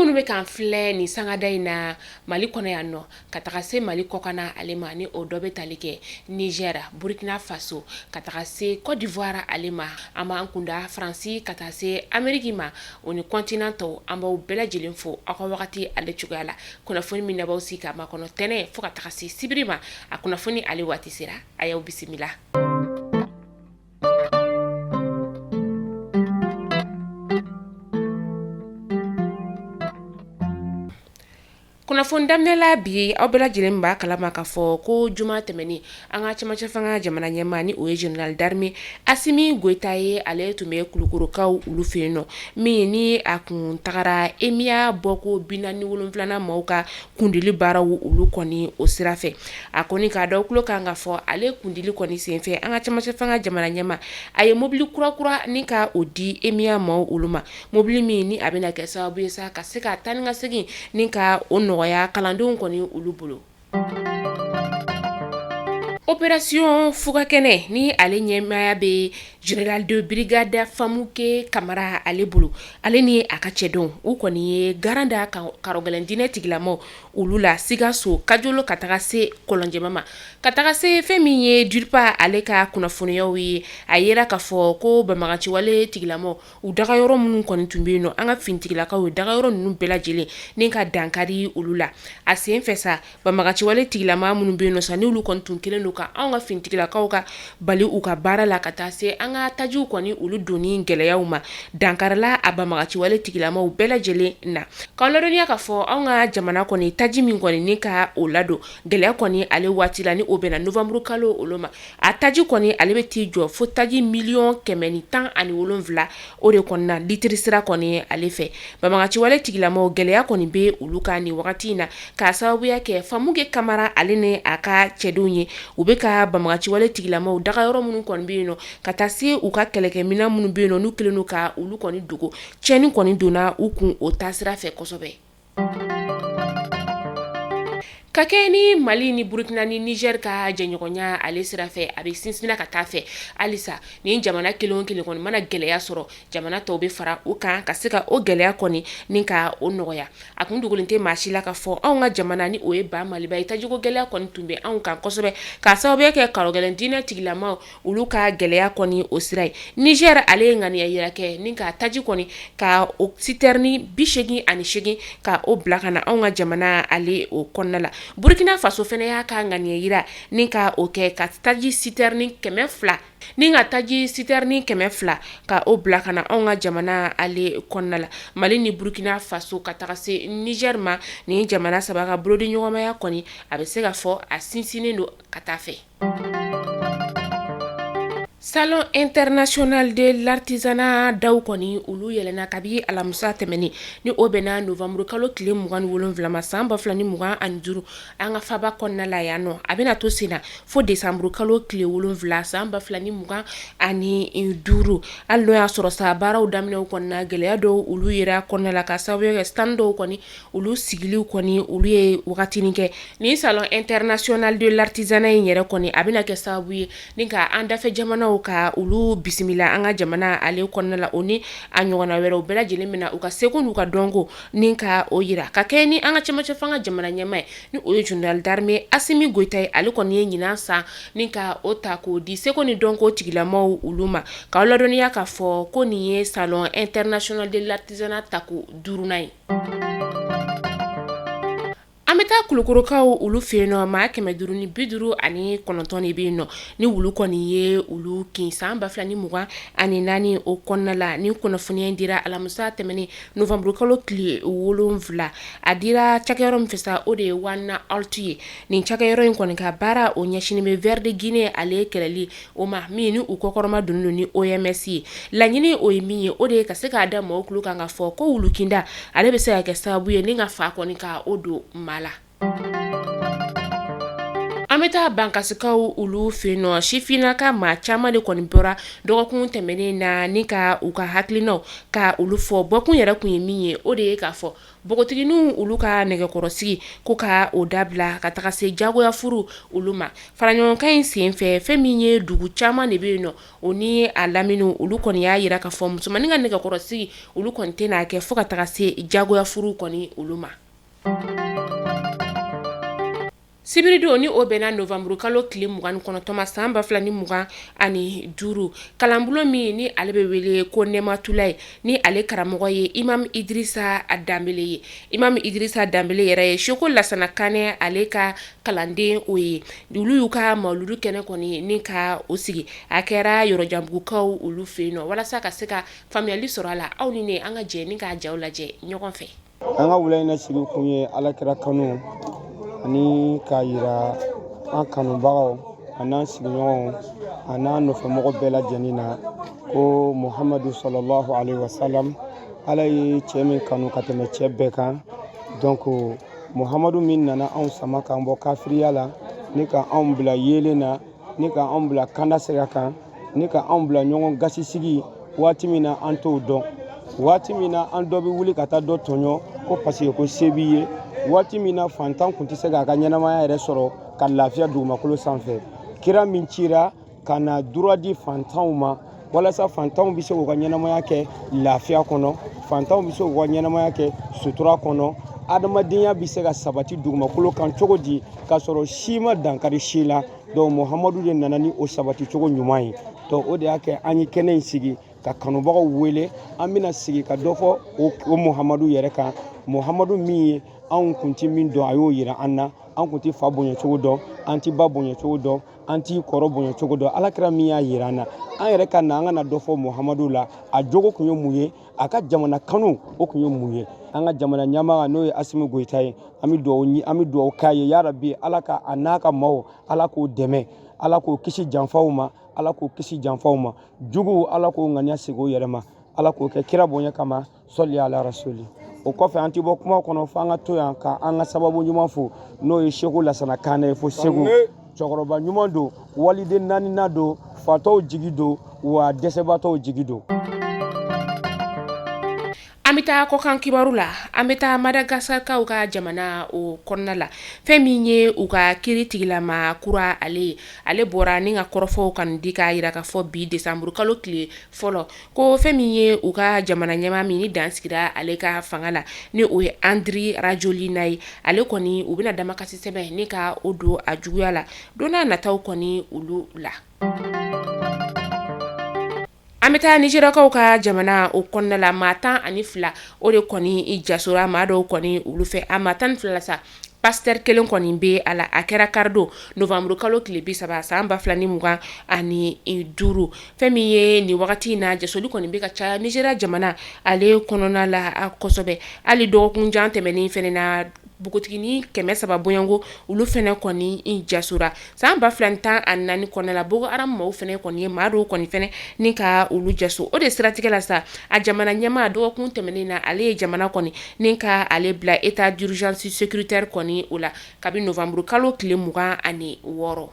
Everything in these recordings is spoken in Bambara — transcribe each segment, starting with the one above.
minnu bɛ kan filɛ ni sangada in na Mali kɔnɔ yan nɔ ka taga se Mali kɔkana ale ma ni o dɔ bɛ tali kɛ Niger, Burkina Faso, ka taga se Côte d'Ivoire ale ma an b'an kunda Faransi ka taa se Amérique ma o ni continent tɔw an b'aw bɛɛ lajɛlen fo aw ka wagati ale cogoya la kunnafoni min na b'aw si ka makɔnɔ tɛnɛ fo ka taga se sibiri ma a kunnafoni ale waati sera a y'aw bisimila. Kunnafoni daminɛla bi aw bɛɛ lajɛlen b'a kalama k'a fɔ ko juma tɛmɛni an ka cɛmancɛ fanga jamana ɲɛmaa ni o ye général d'armée Assimi Goïta ye ale tun bɛ Kulukorokaw olu fɛ yen nɔ min ni a kun tagara EMIA bɔko 47nan maaw ka kundili baaraw olu kɔni o sira fɛ a kɔni k'a dɔn kulo kan ka fɔ ale kundili kɔni senfɛ an ka cɛmancɛ fanga jamana ɲɛmaa a ye mobili kura ni ka o di EMIA maaw olu ma mobili min ni a bɛna kɛ sababu ye sa ka se ka taa ni ka segin ni ka o nɔgɔya kalandenw kɔni olu bolo. Opération Fugakɛnɛ ni ale ɲɛmaaya bɛ Général de Brigade Famouke Kamara ale bolo ale ni a ka cɛdenw u kɔni ye garan da karɔgɛlɛndinɛ tigilamaw olu la Sikaso Kajolo ka taga se Kɔlɔnjɛma ma ka taga se fɛn min ye DURPA ale ka kunnafoniyaw ye a yera k'a fɔ ko banbaganciwale tigilamaw u dagayɔrɔ minnu kɔni tun bɛ yen nɔ an ka finitigilakaw ye dagayɔrɔ ninnu bɛɛ lajɛlen ni ka dankari olu la a sen fɛ sa banbaganciwale tigilama minnu bɛ yen nɔ sa ni olu kɔni tun kelen don ka anw ka finitigilakaw ka bali u ka baara la ka taa se an ka tajiw kɔni olu donni gɛlɛyaw ma dankarala a banbaganciwale tigilamaw bɛɛ lajɛlen na k'aw ladɔnniya k'a fɔ anw ka jamana kɔni taji min kɔni ni ka o ladon gɛlɛya kɔni ale waati la ni o bɛna novembre kalo olu ma a taji kɔni ale bɛ t'i jɔ fo taji 1,117 o de kɔni na litiri sira kɔni ale fɛ banbaganciwale tigilamaw gɛlɛya kɔni bɛ olu ka ni wagati in na k'a sababuya kɛ Famouke Kamara ale ni a ka cɛdenw ye u bɛ ka banbaganciwale tigilamaw dagayɔrɔ minnu kɔni bɛ yen nɔ ka taa se u ka kɛlɛkɛminɛn minnu bɛ yen nɔ n'u kelen don ka olu kɔni dogo tiɲɛni kɔni donna u kun o taasira fɛ kosɛbɛ. Ka kɛ ni Mali ni Burkina ni Niger ka jɛɲɔgɔnya ale sira fɛ a bɛ sinsinna ka taa fɛ halisa ni jamana kelen kelen kɔni mana gɛlɛya sɔrɔ jamana tɔw bɛ fara u kan ka se ka o gɛlɛya kɔni ni ka o nɔgɔya a kun dogolen tɛ maa si la ka fɔ anw ka jamana ni o ye ba Maliba ye tajiko gɛlɛya kɔni tun bɛ anw kan kosɛbɛ ka sababuya kɛ karɔgɛlɛndinɛ tigilamaw olu ka gɛlɛya kɔni o sira ye Niger ale ye ŋaniya yira kɛ ni ka taji kɔni ka o citerne 88 ka o bila ka na anw ka jamana ale o kɔnɔna la Burkina Faso fɛnɛ y'a ka ŋaniya yira ni ka o kɛ ka taji citerne 200 ni ka taji citerne 200 ka o bila ka na anw ka jamana ale kɔnɔna la Mali ni Burkina Faso ka taga se Niger ma ni jamana saba ka bolodi ɲɔgɔnmaya kɔni a bɛ se ka fɔ a sinsinnen don ka taa fɛ. Salon international de l'artisanat daw kɔni olu yɛlɛna kabi alamisa tɛmɛni ni o bɛna novembre kalo tile 27 ma san 2025 an ka faba kɔnɔna la yan nɔ a bɛna to senna fo décembre kalo tile 7 san 2025 hali n'o y'a sɔrɔ sa baaraw daminɛw kɔnɔna gɛlɛya dɔw olu yera kɔnɔna la ka sababu kɛ stand dɔw kɔni olu sigiliw kɔni olu ye wagatinin kɛ ni salon international de l'artisanat in yɛrɛ kɔni a bɛna kɛ sababu ye ni ka an dafɛ jamanaw ka olu bisimila an ka jamana ale kɔnɔna la o ni a ɲɔgɔnna wɛrɛw bɛɛ lajɛlen mina u ka seko n'u ka dɔnko ni ka o yira ka kɛ ni an ka cɛmancɛ fanga jamana ɲɛmaa ye ni o ye général d'armée Assimi Goïta ye ale kɔni ye ɲinan san ni ka o ta k'o di seko ni dɔnko tigilamaw olu ma k'aw ladɔnniya k'a fɔ ko nin ye salon international de l'artisanat tako 5nan ye. An bɛ taa Kulukorokaw olu fɛ yen nɔ maa 559 de bɛ yen nɔ ni wulu kɔni ye olu kin san 2024 o kɔnɔna la ni kunnafoniya in dira alamisa tɛmɛni novembre kalo tile 7 a dira cakɛyɔrɔ min fɛ sa o de ye Wana Altu ye nin cakɛyɔrɔ in kɔni ka baara o ɲɛsinen bɛ Vert de Guinée ale kɛlɛli o ma min ni u kɔkɔrɔma donnen don ni OMS ye laɲini o ye min ye o de ye ka se k'a da mɔgɔw tulo kan ka fɔ ko wulukinda ale bɛ se ka kɛ sababu ye ni ka fa kɔni ka o don ma la. An bɛ taa bankasikaw olu fɛ yen nɔ sifinnaka maa caman de kɔni bɔra dɔgɔkun tɛmɛnen na ni ka u ka hakilinaw ka olu fɔ bɔkun yɛrɛ kun ye min ye o de ye k'a fɔ bogotigininw olu ka nɛgɛkɔrɔsigi ko ka o dabila ka taga se jagoya furu olu ma faraɲɔgɔnkan in sen fɛ fɛn min ye dugu caman de bɛ yen nɔ o ni a lamini olu kɔni y'a yira k'a fɔ musomanin ka nɛgɛkɔrɔsigi olu kɔni tɛ n'a kɛ fo ka taga se jagoya furu kɔni olu ma. Sibirido ni o bɛnna novembre kalo tile 29 san 2025 kalanbulon min ni ale bɛ wele ko Nematulaye ni ale karamɔgɔ ye Imam Idrissa Dambele ye. Imam Idrissa Dambele yɛrɛ ye Seko Lasana Kanɛ ale ka kalanden o ye. Olu y'u ka mawuludu kɛnɛ kɔni ni ka o sigi. A kɛra yɔrɔjanbugukaw olu fɛ yen nɔ walasa ka se ka faamuyali sɔrɔ a la. Aw ni ne an ka jɛ ni k'a jaw lajɛ ɲɔgɔn fɛ. An ka wula in na sigi kun ye Alakira kanu ani k'a yira an kanubagaw an'an sigiɲɔgɔnw an'an nɔfɛmɔgɔ bɛɛ lajɛlen na ko Muhamadu sallallahu alaihi wasallam Ala ye cɛ min kanu ka tɛmɛ cɛ bɛɛ kan. Donc Muhamadu min nana anw sama k'an bɔ kafiriya la ni ka anw bila yeelen na ni ka anw bila kandasɛgɛ kan ni ka anw bila ɲɔgɔn gasisigi waati min na an t'o dɔn. Waati min na an dɔ bɛ wuli ka taa dɔ tɔɲɔ ko parce que ko se b'i ye. Waati min na fantan kun tɛ se k'a ka ɲɛnamaya yɛrɛ sɔrɔ ka lafiya dugumakolo sanfɛ. Kira min cira ka na droit di fantanw ma walasa fantanw bɛ se k'u ka ɲɛnamaya kɛ lafiya kɔnɔ, fantanw bɛ se k'u ka ɲɛnamaya kɛ sutura kɔnɔ, adamadenya bɛ se ka sabati dugumakolo kan cogo di k'a sɔrɔ si ma dankari si la. Donc Muhamadu de nana ni o sabati cogo ɲuman ye. Donc o de y'a kɛ an ye kɛnɛ in sigi ka kanubagaw wele an bɛna sigi ka dɔ fɔ o Muhamadu yɛrɛ kan. Muhamadu min ye anw kun ti min dɔn a y'o yira an na, an kun ti fa bonya cogo dɔn, an ti ba bonya cogo dɔn, an ti kɔrɔ bonya cogo dɔn. Alakira min y'a yira an na an yɛrɛ ka na an kana dɔ fɔ Muhamadu la a jogo kun ye mun ye, a ka jamana kanu o kun ye mun ye. An ka jamana ɲɛmaa n'o ye Asimi Goyita ye an bɛ dugawu k'a ye yarabi Ala ka a n'a ka maaw Ala k'o dɛmɛ, Ala k'o kisi janfaw ma, Ala k'o kisi janfaw ma, jugu Ala k'o ŋaniya segin o yɛrɛ ma, Ala k'o kɛ kira bonya kama sɔli ala rasuli. O kɔfɛ an ti bɔ kuma kɔnɔ fo an ka to yan ka an ka sababu ɲuman fo n'o ye Seko Lasana Kanɛ ye fo Segu. Cɛkɔrɔba ɲuman don, waliden naaninan don, fatɔw jigi don wa dɛsɛbaatɔw jigi don. An bɛ taa kɔkan kibaru la an bɛ taa Madagaskarikaw ka jamana o kɔnɔna la fɛn min ye u ka kiri tigilama kura ale bɔra ni ka kɔrɔfɔw kan di k'a yira k'a fɔ bi décembre kalo tile fɔlɔ ko fɛn min ye u ka jamana ɲɛmaa min ni dan sigira ale ka fanga la ni o ye Andry Rajoelina ye ale kɔni u bɛna damakasi sɛbɛn ni ka o don a juguya la don n'a nataw kɔni olu la. An bɛ taa Nizeriyakaw ka jamana o kɔnɔna la maa 12 o de kɔni i jasora maa dɔw kɔni olu fɛ a maa 12 la sa pasteur kelen kɔni bɛ a la a kɛra kardo novembre kalo tile 30 san 2025 fɛn min ye ni wagati in na jasoli kɔni bɛ ka caya Nizeriya jamana ale kɔnɔna la kosɛbɛ hali dɔgɔkun jan tɛmɛnen fɛnɛ na bogotigini 300 bɔɲɔngo olu fɛnɛ kɔni i jasora san 2014 kɔnɔna la Boko Haram maaw fɛnɛ kɔni ye maa dɔw kɔni fɛnɛ ni ka olu jaso o de siratigɛ la sa a jamana ɲɛmaa dɔgɔkun tɛmɛnen na ale ye jamana kɔni ni ka ale bila état d'urgence sécuritaire kɔni o la kabi novembre kalo tile 26.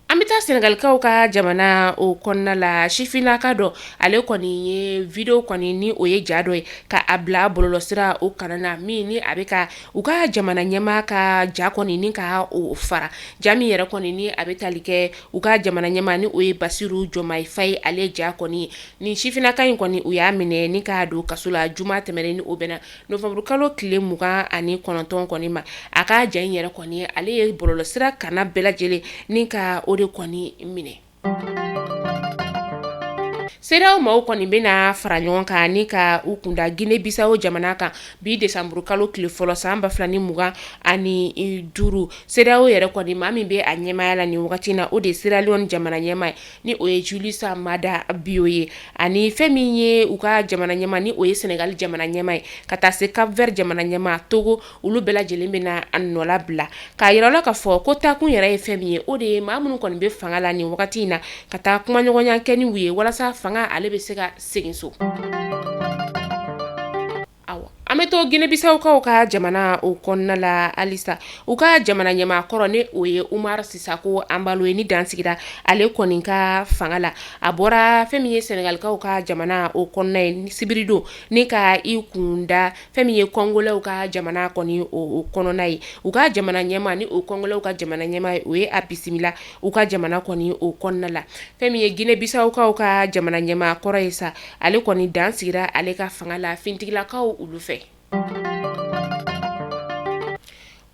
An bɛ taa Senegalikaw ka jamana o kɔnɔna la sifinnaka dɔ ale kɔni ye video kɔni ni o ye ja dɔ ye ka a bila bɔlɔlɔsira o kanana min ni a bɛ ka u ka jamana ɲɛmaa ka ja kɔni ni ka o fara ja min yɛrɛ kɔni ni a bɛ tali kɛ u ka jamana ɲɛmaa ni o ye Basiru Jomayi Faye ale ja kɔni ni sifinnaka in kɔni u y'a minɛ ni ka don kaso la juma tɛmɛnen ni o bɛna novembre kalo tile 29 kɔni ma a ka ja in yɛrɛ kɔni ale ye bɔlɔlɔsira kana bɛɛ lajɛlen ni ka o de kɔni minɛ. CEDEAO maaw kɔni bɛna fara ɲɔgɔn kan ni ka u kunda Guinée Bissau jamana kan bi décembre kalo tile fɔlɔ san 2025 CEDEAO yɛrɛ kɔni maa min bɛ a ɲɛmaaya la ni wagati na o de Sierra Leone jamana ɲɛmaa ye ni o ye Julius Maada Bio ye ani fɛn min ye u ka jamana ɲɛmaa ni o ye Senegal jamana ɲɛmaa ye ka taa se Cap Vert jamana ɲɛmaa Togo olu bɛɛ lajɛlen bɛna a nɔ labila k'a yira la k'a fɔ ko taakun yɛrɛ ye fɛn min ye o de ye maa minnu kɔni bɛ fanga la ni wagati in na ka taa kumaɲɔgɔnya kɛ ni u ye walasa fanga ale bɛ se ka segin so. An bɛ bɛ to Guinée-Bissau ka jamana o kɔnɔna la alisa u ka jamana ɲɛmaakɔrɔ ne o ye Umar Sisako Ambalo ni dansigira ale kɔni ka fanga la a bɔra fɛn min ye Senegalikaw ka jamana o kɔnɔna ye Sibirido ni ka i kunda fɛn min ye Kongolɛw ka jamana kɔni o kɔnɔna ye u ka jamana ɲɛma ni o Kongolɛw ka jamana ɲɛma o ye a bisimila u ka jamana kɔni o kɔnɔna la fɛn min ye Guinée-Bissau ka jamana ɲɛmaakɔrɔ ye sa ale kɔni dansigira ale ka fanga la fintigilakaw olu fɛ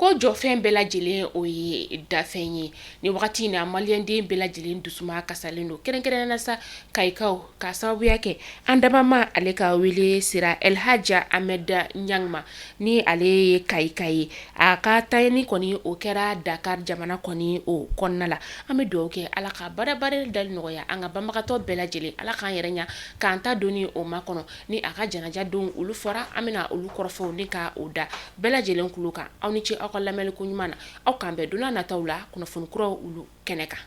ko jɔfɛn bɛɛ lajɛlen o ye dafɛn ye ni wagati in na maliyɛnden bɛɛ lajɛlen dusuma kasalen don kɛrɛnkɛrɛnnenya sa kayikaw ka sababuya kɛ an damama ale ka wele sira Elhaja Ahmed Nyangma ni ale ye kayika ye a ka tayani kɔni o kɛra Dakar jamana kɔni o kɔnɔna la an bɛ dugawu kɛ ala ka barabara dali nɔgɔya an ka banbagatɔ bɛɛ lajɛlen ala k'an yɛrɛ ɲa k'an ta doni o ma kɔnɔ ni a ka janaja don olu fɔra an bɛna olu kɔrɔfɔw ni ka o da bɛɛ lajɛlen kulo kan aw ni ce aw ka lamɛnliko ɲuman na aw k'an bɛn donna nataw la kunnafoni kuraw olu kɛnɛ kan